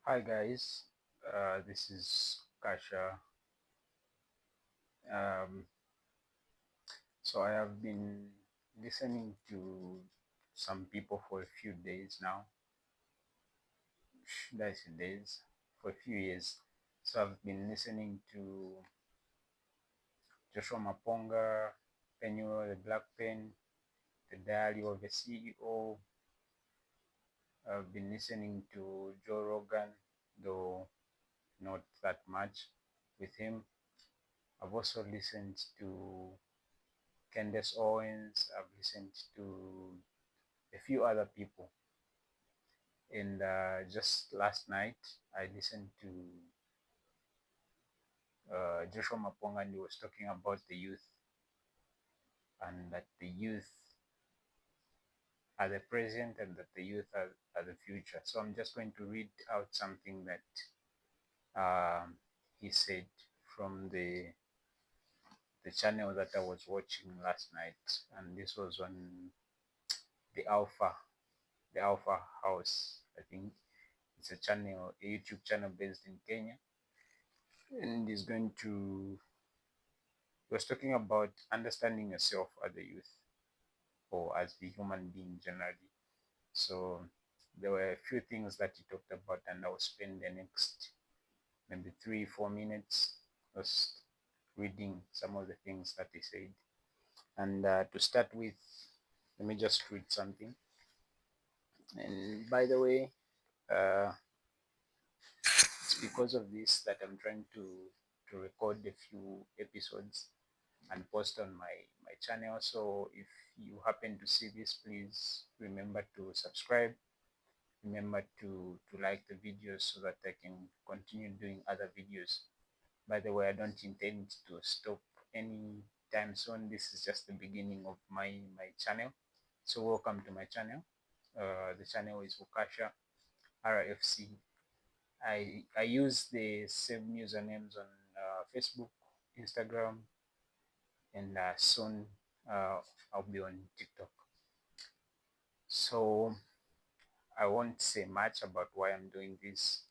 Hi guys, this is Ukaasha. Um, so I have been listening to some people for a few days now. Should I say days? For a few years. So I've been listening to Joshua Maponga, Penny the Black Pen, The Diary of a CEO. I've been listening to Joe Rogan, though not that much with him. I've also listened to Candace Owens. I've listened to a few other people, and just last night I listened to Joshua Maponga, and he was talking about the youth and that the youth are the present and that the youth are the future. So I'm just going to read out something that he said from the channel that I was watching last night, and this was on the Alpha the Alpha House. I think it's a channel, a YouTube channel based in Kenya, and he was talking about understanding yourself as a youth or as the human being generally. So there were a few things that he talked about, and I'll spend the next maybe 3-4 minutes just reading some of the things that he said. And to start with, let me just read something. And by the way, uh, it's because of this that I'm trying to record a few episodes and post on my channel. So if you happen to see this, please remember to subscribe. Remember to like the videos so that I can continue doing other videos. By the way, I don't intend to stop anytime soon. This is just the beginning of my channel. So welcome to my channel. The channel is Ukaasha RFC. I use the same usernames on Facebook, Instagram, and soon I'll be on TikTok. So I won't say much about why I'm doing this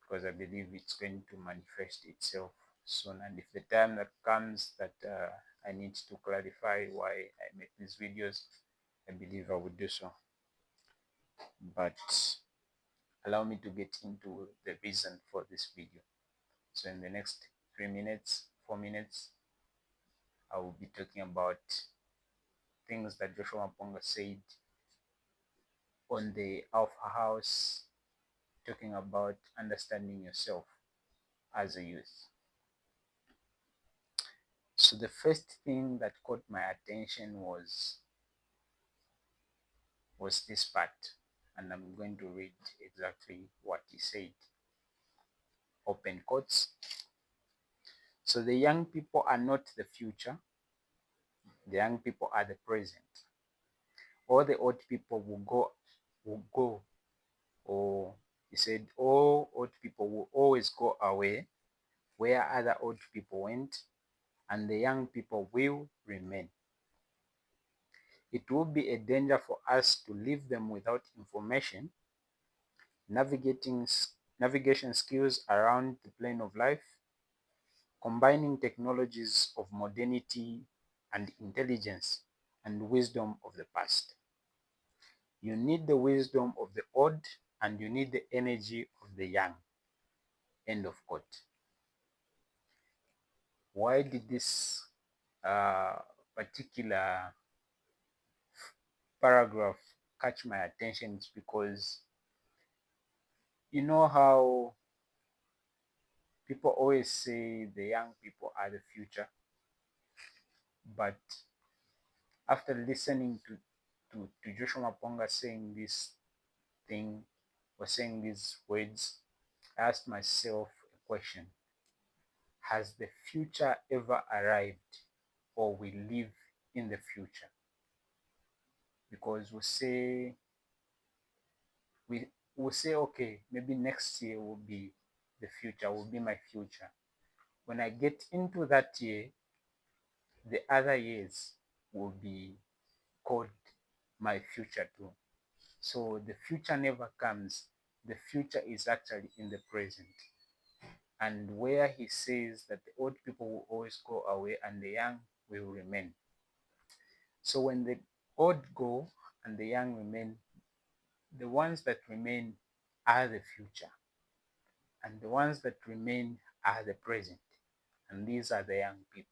because I believe it's going to manifest itself soon. And if the time that comes that I need to clarify why I make these videos, I believe I would do so. But allow me to get into the reason for this video. So in the next 3 minutes, 4 minutes, I will be talking about things that Joshua Maponga said on the Alpha House, talking about understanding yourself as a youth. So the first thing that caught my attention was this part, and I'm going to read exactly what he said. Open quotes. So the young people are not the future. The young people are the present. All the old people will go, or he said, all old people will always go away where other old people went, and the young people will remain. It will be a danger for us to leave them without information, navigation skills around the plane of life, combining technologies of modernity and intelligence and wisdom of the past. You need the wisdom of the old and you need the energy of the young. End of quote. Why did this particular paragraph catch my attention? It's because you know how people always say the young people are the future, but after listening to Joshua Maponga saying this thing or saying these words, I asked myself a question. Has the future ever arrived, or we live in the future? Because we will say, okay, maybe next year will be the future, will be my future. When I get into that year, the other years will be called my future too. So the future never comes. the future is actually in the present. And where he says that the old people will always go away and the young will remain. So when the old go and the young remain, the ones that remain are the future, and the ones that remain are the present, and these are the young people.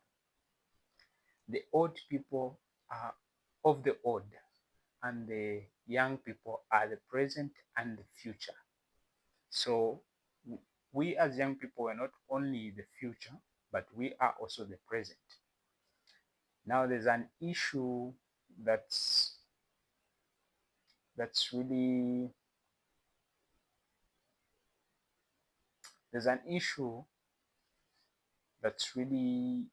The old people are of the old, and the young people are the present and the future. So we as young people are not only the future, but we are also the present. Now there's an issue that's really there's an issue that's really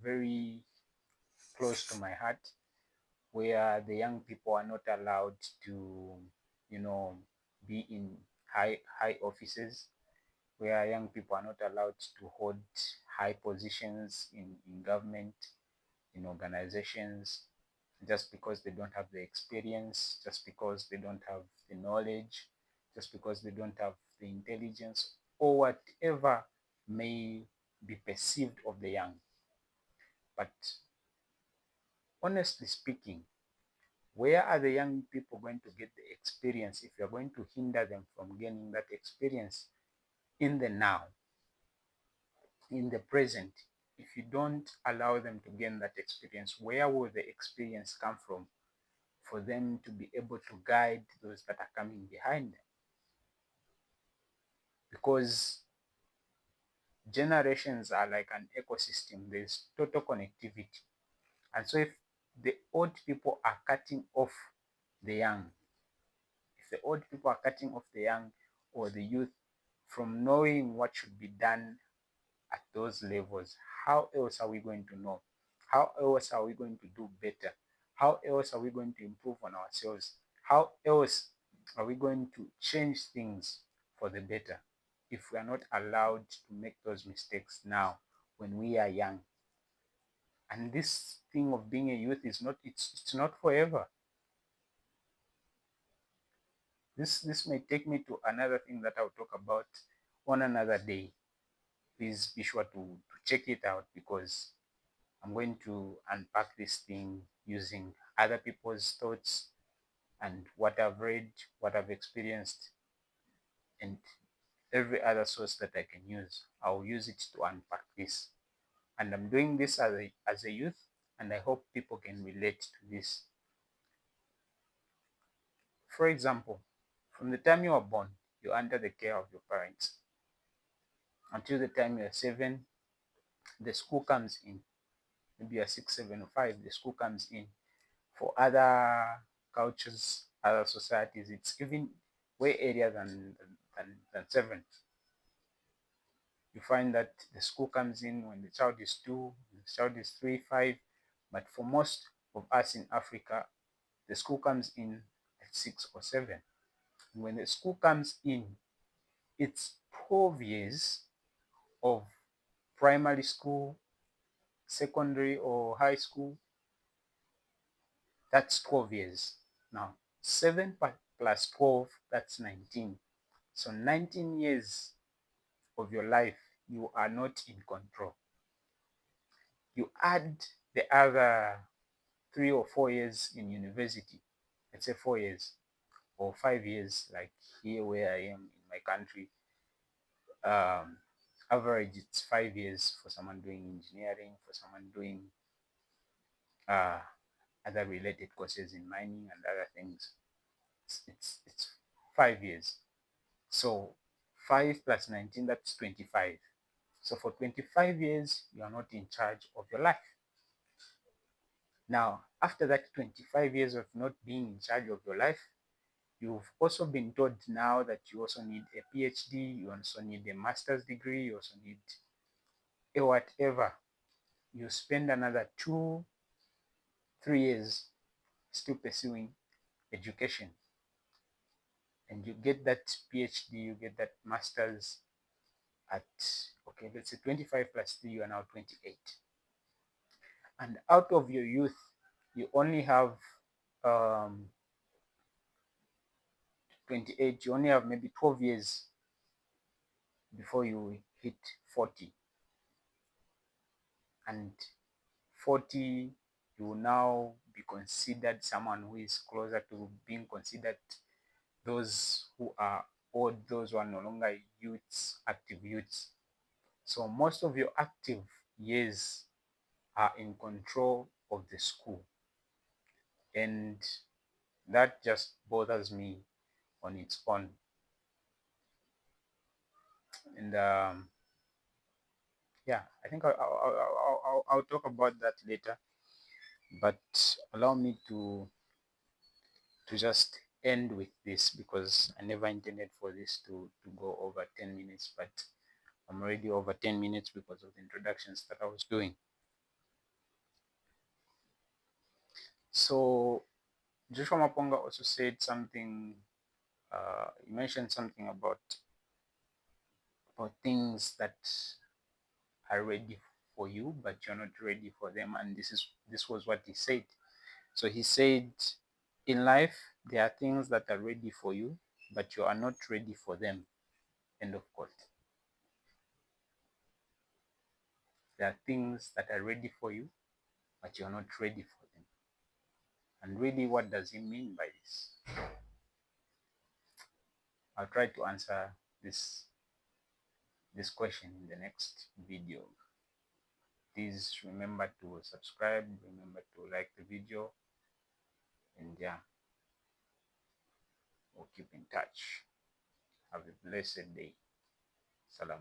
very close to my heart, where the young people are not allowed to, you know, be in high offices, where young people are not allowed to hold high positions in government, in organizations, just because they don't have the experience, just because they don't have the knowledge, just because they don't have the intelligence, or whatever may be perceived of the young. But honestly speaking, where are the young people going to get the experience if you're going to hinder them from gaining that experience in the now, in the present? If you don't allow them to gain that experience, where will the experience come from for them to be able to guide those that are coming behind them? Because generations are like an ecosystem, there's total connectivity. And so if the old people are cutting off the young, if the old people are cutting off the young or the youth from knowing what should be done at those levels, how else are we going to know? How else are we going to do better? How else are we going to improve on ourselves? How else are we going to change things for the better if we are not allowed to make those mistakes now when we are young? And this thing of being a youth is not, it's not forever. This may take me to another thing that I'll talk about on another day. Please be sure to check it out, because I'm going to unpack this thing using other people's thoughts and what I've read, what I've experienced, and every other source that I can use. I'll use it to unpack this. And I'm doing this as a youth, and I hope people can relate to this. For example, from the time you are born, you're under the care of your parents. Until the time you're 7, the school comes in. Maybe you're 6, 7, or 5, the school comes in. For other cultures, other societies, it's even way earlier than 7. You find that the school comes in when the child is 2, the child is 3, 5. But for most of us in Africa, the school comes in at 6 or 7. When the school comes in, it's 12 years of primary school, secondary or high school. That's 12 years. Now, 7 plus 12, that's 19. So 19 years of your life, you are not in control. You add the other 3 or 4 years in university, let's say 4 years or 5 years, like here where I am in my country. Average, it's 5 years for someone doing engineering, for someone doing uh, other related courses in mining and other things. It's 5 years. So 5 plus 19, that's 25. So for 25 years, you are not in charge of your life. Now, after that 25 years of not being in charge of your life, you've also been told now that you also need a PhD, you also need a master's degree, you also need a whatever. You spend another 2, 3 years still pursuing education. And you get that PhD, you get that master's at, okay, let's say 25 plus 3, you are now 28. And out of your youth, you only have 28, you only have maybe 12 years before you hit 40. And 40, you will now be considered someone who is closer to being considered those who are old, those who are no longer youths, active youths. So most of your active years are in control of the school. And that just bothers me on its own. And yeah, I think I'll talk about that later. But allow me to just end with this, because I never intended for this to go over 10 minutes, but I'm already over 10 minutes because of the introductions that I was doing. So Joshua Maponga also said something, he mentioned something about things that are ready for you, but you're not ready for them. And this was what he said. So he said, in life, there are things that are ready for you, but you are not ready for them. End of quote. There are things that are ready for you, but you're not ready for them. And really, what does he mean by this? I'll try to answer this question in the next video. Please remember to subscribe, remember to like the video, and yeah, we'll keep in touch. Have a blessed day. Salam.